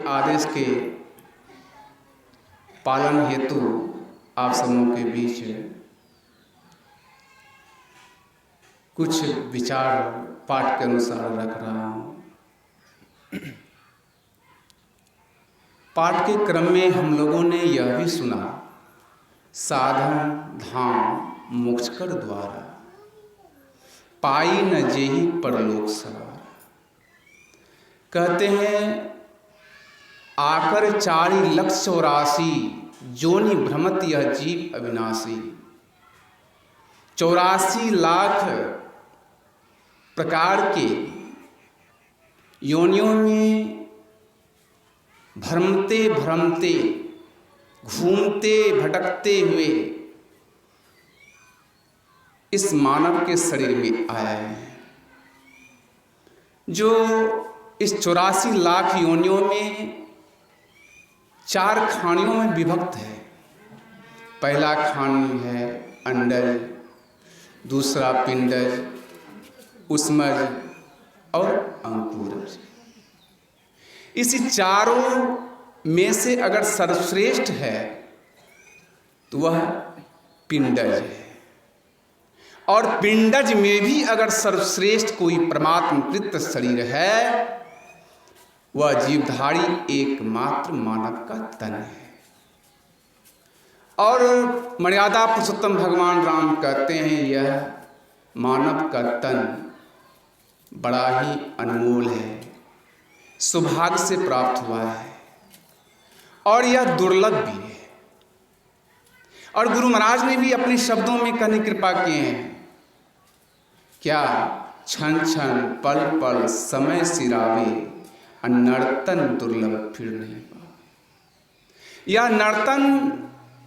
आदेश के पालन हेतु आप सबों के बीच कुछ विचार पाठ के अनुसार रख रहा हूँ। पाठ के क्रम में हम लोगों ने यह भी सुना, साधन धाम मोक्षकर द्वारा, पाई न जेहि परलोक सवार। कहते हैं आकर 4,84,00,000 जोनि भ्रमत यह जीव अविनाशी। 84 लाख प्रकार के योनियों में भ्रमते भ्रमते घूमते भटकते हुए इस मानव के शरीर में आया है, जो इस 84 लाख योनियों में 4 खानियों में विभक्त है। पहला खानी है अंडज, दूसरा पिंडज, उष्मज और अंकुरज। इस चारों में से अगर सर्वश्रेष्ठ है तो वह पिंडज है, और पिंडज में भी अगर सर्वश्रेष्ठ कोई परमात्मकृत शरीर है, वह जीवधारी एकमात्र मानव का तन है। और मर्यादा पुरुषोत्तम भगवान राम कहते हैं यह मानव का तन बड़ा ही अनमोल है, सौभाग्य से प्राप्त हुआ है और यह दुर्लभ भी है। और गुरु महाराज ने भी अपने शब्दों में कहने कृपा किए हैं, क्या क्षण क्षण पल पल समय सिरावे, नर्तन दुर्लभ फिर नहीं पावे। यह नर्तन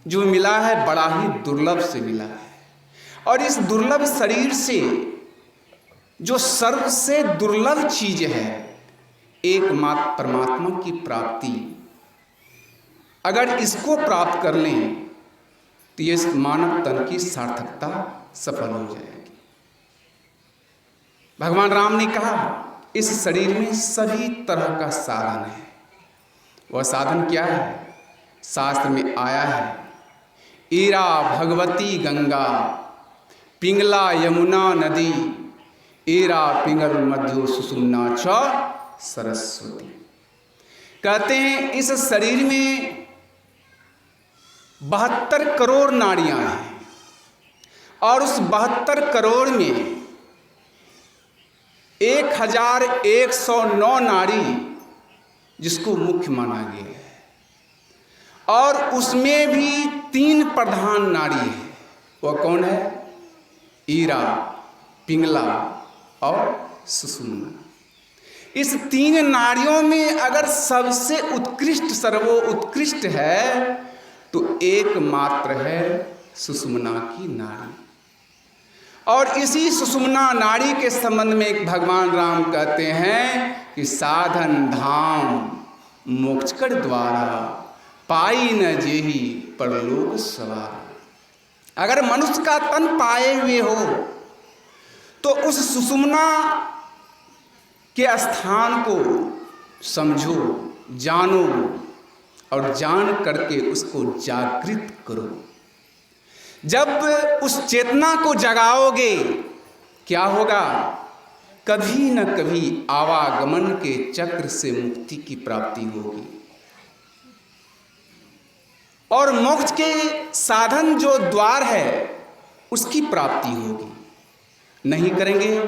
जो मिला है बड़ा ही दुर्लभ से मिला है, और इस दुर्लभ शरीर से जो सबसे दुर्लभ चीज है एकमात्र परमात्मा की प्राप्ति, अगर इसको प्राप्त कर लें तो ये मानव तन की सार्थकता सफल हो जाएगी। भगवान राम ने कहा इस शरीर में सभी तरह का साधन है। वह साधन क्या है? शास्त्र में आया है, ईरा भगवती गंगा, पिंगला यमुना नदी, ईरा पिंगल मध्यो सुषुम्ना च सरस्वती। कहते हैं इस शरीर में 72 करोड़ नाड़ियां हैं, और उस 72 करोड़ में 1109 नाड़ी जिसको मुख्य माना गया है, और उसमें भी 3 प्रधान नाड़ी है। वह कौन है? ईरा, पिंगला और सुषुम्ना। इस 3 नाड़ियों में अगर सबसे उत्कृष्ट सर्वोत्कृष्ट है तो एकमात्र है सुषुम्ना की नाड़ी। और इसी सुषुम्ना नाड़ी के संबंध में एक भगवान राम कहते हैं कि साधन धाम मोक्षकर द्वारा, पाई न जेहि परलोक सवार। अगर मनुष्य का तन पाए हुए हो तो उस सुषुम्ना के स्थान को समझो, जानो, और जान करके उसको जागृत करो। जब उस चेतना को जगाओगे क्या होगा? कभी न कभी आवागमन के चक्र से मुक्ति की प्राप्ति होगी, और मोक्ष के साधन जो द्वार है उसकी प्राप्ति होगी। नहीं करेंगे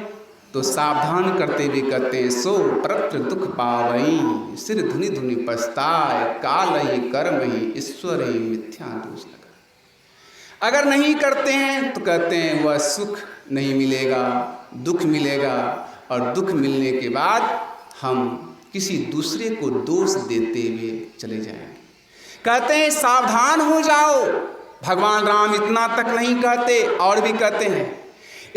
तो सावधान करते हुए कहते हैं, सो प्रत्र दुख पावई, सिर धुनि धुनि पछताए, काल ही कर्म ही ईश्वर ही मिथ्या दोष लगा। अगर नहीं करते हैं तो कहते हैं वह सुख नहीं मिलेगा, दुख मिलेगा, और दुख मिलने के बाद हम किसी दूसरे को दोष देते हुए चले जाएंगे। कहते हैं सावधान हो जाओ। भगवान राम इतना तक नहीं कहते, और भी कहते हैं,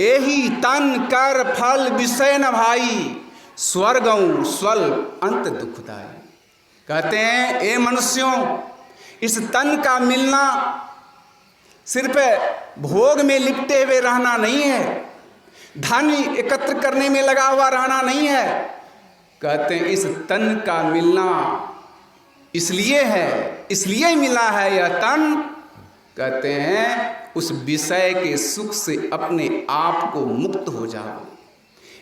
एही तन कर फल विषय न भाई, स्वर्गौ स्वल अंत दुखदाई। कहते हैं ए मनुष्यों, इस तन का मिलना सिर्फ भोग में लिपटे हुए रहना नहीं है, धन एकत्र करने में लगा हुआ रहना नहीं है। कहते हैं इस तन का मिलना इसलिए है, इसलिए मिला है यह तन, कहते हैं उस विषय के सुख से अपने आप को मुक्त हो जाओ।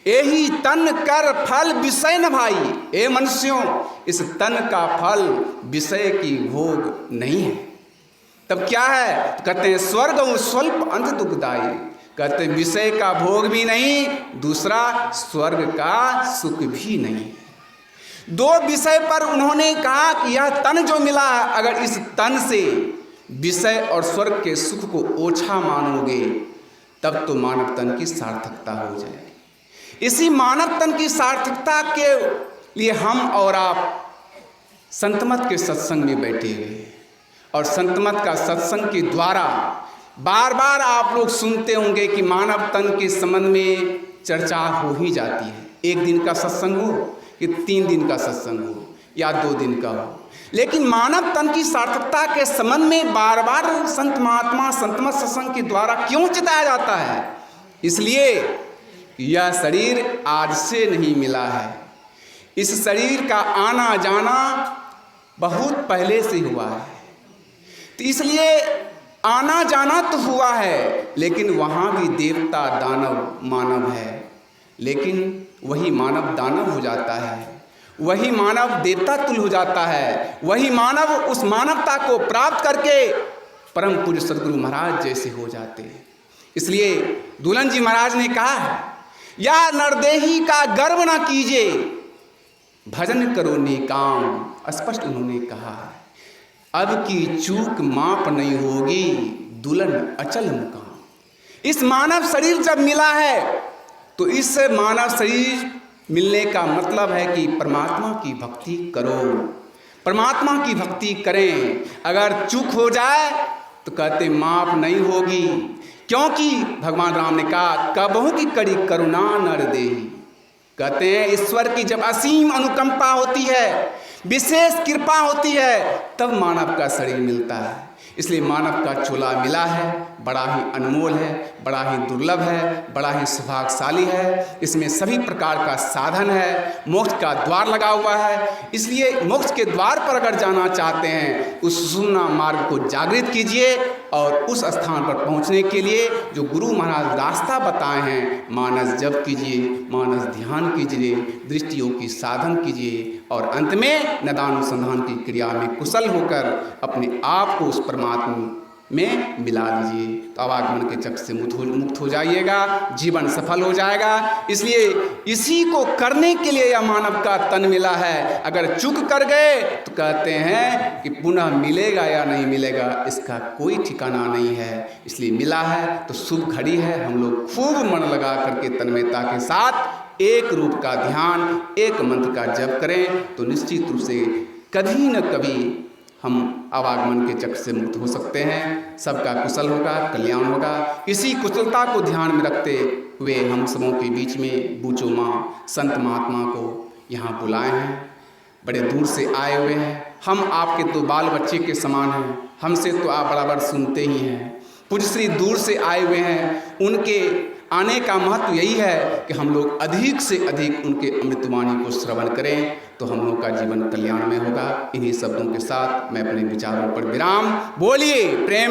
यही तन कर फल विषय न भाई, ए मनुष्यों इस तन का फल विषय की भोग नहीं है। तब क्या है? तो कहते हैं स्वर्ग स्वल्प अंत दुखदाई, कहते हैं विषय का भोग भी नहीं, दूसरा स्वर्ग का सुख भी नहीं। दो विषय पर उन्होंने कहा कि यह तन जो मिला, अगर इस तन से विषय और स्वर्ग के सुख को ओछा मानोगे तब तो मानव तन की सार्थकता हो जाएगी। इसी मानव तन की सार्थकता के लिए हम और आप संतमत के सत्संग में बैठे हुए, और संतमत का सत्संग के द्वारा बार बार आप लोग सुनते होंगे कि मानव तन के संबंध में चर्चा हो ही जाती है। एक दिन का सत्संग हो कि 3 दिन का सत्संग हो या 2 दिन का हो, लेकिन मानव तन की सार्थकता के संबंध में बार बार संत महात्मा संतमत सत्संग के द्वारा क्यों चिताया जाता है? इसलिए यह शरीर आज से नहीं मिला है, इस शरीर का आना जाना बहुत पहले से हुआ है। तो इसलिए आना जाना तो हुआ है, लेकिन वहाँ भी देवता दानव मानव है, लेकिन वही मानव दानव हो जाता है, वही मानव देवता तुल्य हो जाता है, वही मानव उस मानवता को प्राप्त करके परम पूज्य सद्गुरु महाराज जैसे हो जाते हैं। इसलिए दुल्हन जी महाराज ने कहा है, या नरदेही का गर्व न कीजिए, भजन करो निकाम। स्पष्ट उन्होंने कहा है, अब की चूक माप नहीं होगी, दुल्हन अचल मुकाम। इस मानव शरीर जब मिला है तो इस मानव शरीर मिलने का मतलब है कि परमात्मा की भक्ति करो, परमात्मा की भक्ति करें। अगर चूक हो जाए तो कहते माप नहीं होगी, क्योंकि भगवान राम ने कहा कबहू की कड़ी करुणा नर देही। कहते हैं ईश्वर की जब असीम अनुकंपा होती है, विशेष कृपा होती है, तब मानव का शरीर मिलता है। इसलिए मानव का चोला मिला है, बड़ा ही अनमोल है, बड़ा ही दुर्लभ है, बड़ा ही सौभाग्यशाली है। इसमें सभी प्रकार का साधन है, मोक्ष का द्वार लगा हुआ है। इसलिए मोक्ष के द्वार पर अगर जाना चाहते हैं, उस सुन्ना मार्ग को जागृत कीजिए और उस स्थान पर पहुंचने के लिए जो गुरु महाराज रास्ता बताए हैं, मानस जप कीजिए, मानस ध्यान कीजिए, दृष्टियों की साधन कीजिए और अंत में नदानुसंधान की क्रिया में कुशल होकर अपने आप को उस परमात्मा में मिला लीजिए। तो आवागमन के चक्र से मुक्त हो जाइएगा, जीवन सफल हो जाएगा। इसलिए इसी को करने के लिए यह मानव का तन मिला है। अगर चूक कर गए तो कहते हैं कि पुनः मिलेगा या नहीं मिलेगा, इसका कोई ठिकाना नहीं है। इसलिए मिला है तो शुभ घड़ी है, हम लोग खूब मन लगा करके तन्मयता के साथ एक रूप का ध्यान, एक मंत्र का जप करें तो निश्चित रूप से कभी न कभी हम आवागमन के चक्र से मुक्त हो सकते हैं। सबका कुशल होगा, कल्याण होगा। इसी कुशलता को ध्यान में रखते हुए हम सबों के बीच में बूचो माँ संत महात्मा को यहाँ बुलाए हैं। बड़े दूर से आए हुए हैं, हम आपके तो बाल बच्चे के समान हैं, हमसे तो आप बराबर सुनते ही हैं। पूज्य श्री दूर से आए हुए हैं, उनके आने का महत्व यही है कि हम लोग अधिक से अधिक उनके अमृतवाणी को श्रवण करें तो हम लोग का जीवन कल्याण में होगा। इन्हीं शब्दों के साथ मैं अपने विचारों पर विराम। बोलिए प्रेम